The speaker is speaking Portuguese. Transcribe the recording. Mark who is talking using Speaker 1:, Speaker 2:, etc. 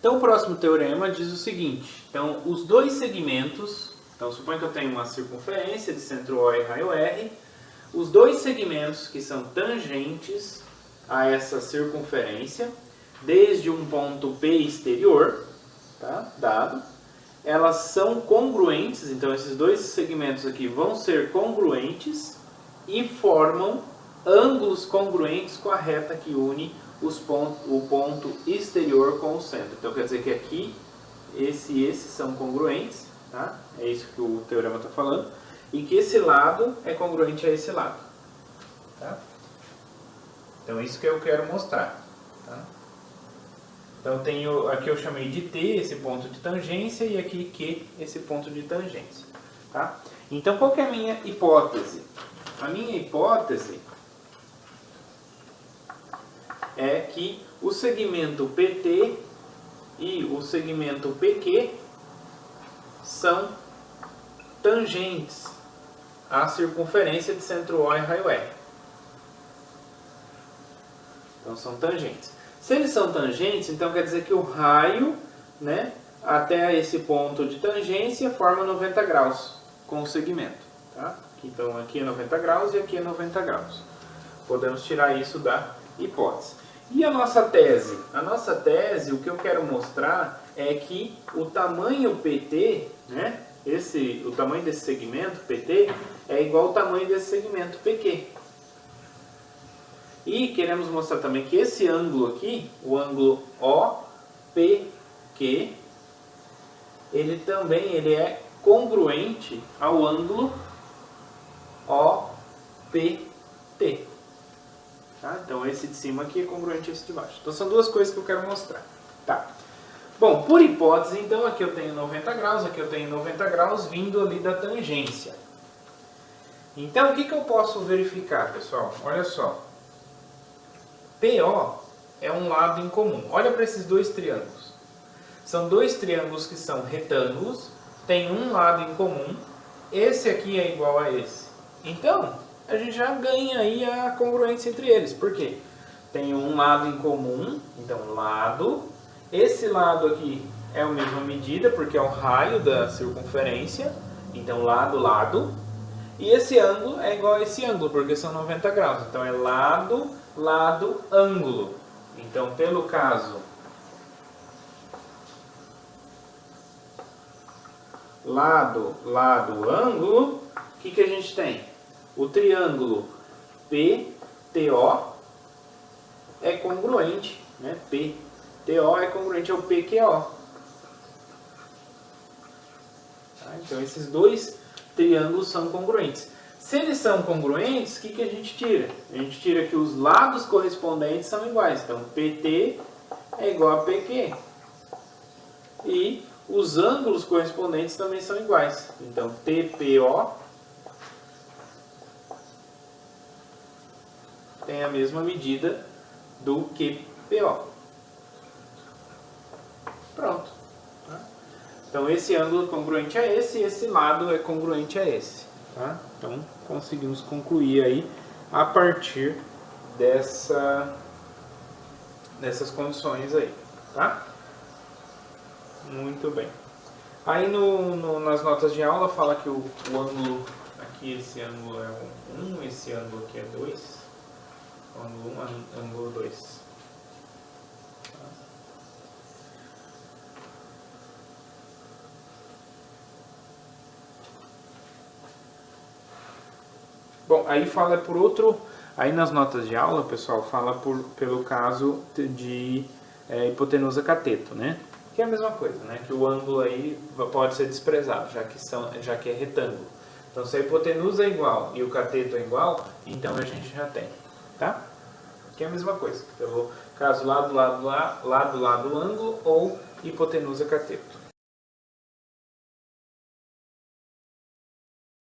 Speaker 1: Então o próximo teorema diz o seguinte, então os dois segmentos, então suponha que eu tenho uma circunferência de centro O e raio R, os dois segmentos que são tangentes a essa circunferência, desde um ponto P exterior, tá? Dado, elas são congruentes, então esses dois segmentos aqui vão ser congruentes e formam ângulos congruentes com a reta que une o ponto exterior com o centro. Então quer dizer que aqui esse e esse são congruentes, tá? É isso que o teorema está falando, e que esse lado é congruente a esse lado. Tá? Então isso que eu quero mostrar. Tá? Então tenho, aqui eu chamei de T, esse ponto de tangência, e aqui Q, esse ponto de tangência. Tá? Então qual que é a minha hipótese? A minha hipótese é que o segmento PT e o segmento PQ são tangentes à circunferência de centro O e raio R. Então são tangentes. Se eles são tangentes, então quer dizer que o raio, né, até esse ponto de tangência forma 90 graus com o segmento. Tá? Então aqui é 90 graus e aqui é 90 graus. Podemos tirar isso da hipótese. E a nossa tese? A nossa tese, o que eu quero mostrar é que o tamanho PT, né, o tamanho desse segmento PT é igual ao tamanho desse segmento PQ. E queremos mostrar também que esse ângulo aqui, o ângulo OPQ, ele é congruente ao ângulo OPT. Tá? Então esse de cima aqui é congruente a esse de baixo. Então são duas coisas que eu quero mostrar. Tá. Bom, por hipótese, então aqui eu tenho 90 graus, aqui eu tenho 90 graus vindo ali da tangência. Então o que eu posso verificar, pessoal? Olha só. PO é um lado em comum. Olha para esses dois triângulos. São dois triângulos que são retângulos, tem um lado em comum. Esse aqui é igual a esse. Então, a gente já ganha aí a congruência entre eles. Por quê? Tem um lado em comum, então lado. Esse lado aqui é a mesma medida, porque é o raio da circunferência. Então, lado, lado. E esse ângulo é igual a esse ângulo, porque são 90 graus. Então, é lado, lado, ângulo. Então, pelo caso lado, lado, ângulo, o que a gente tem? O triângulo PTO é congruente, né? PTO é congruente ao PQO. Tá? Então, esses dois triângulos são congruentes. Se eles são congruentes, o que a gente tira? A gente tira que os lados correspondentes são iguais. Então, PT é igual a PQ. E os ângulos correspondentes também são iguais. Então, TPO tem a mesma medida do QPO. Pronto. Tá? Então, esse ângulo é congruente a esse e esse lado é congruente a esse. Tá? Então, conseguimos concluir aí a partir dessas condições aí. Tá? Muito bem. Aí nas notas de aula fala que o ângulo, aqui esse ângulo é 1, esse ângulo aqui é 2. Ângulo 1, ângulo 2. Bom, aí fala por outro, aí nas notas de aula, pessoal, fala pelo caso de hipotenusa cateto, né? Que é a mesma coisa, né? Que o ângulo aí pode ser desprezado, já que é retângulo. Então, se a hipotenusa é igual e o cateto é igual, então a gente já tem, tá? Que é a mesma coisa. Pelo caso lado, lado, ângulo ou hipotenusa cateto.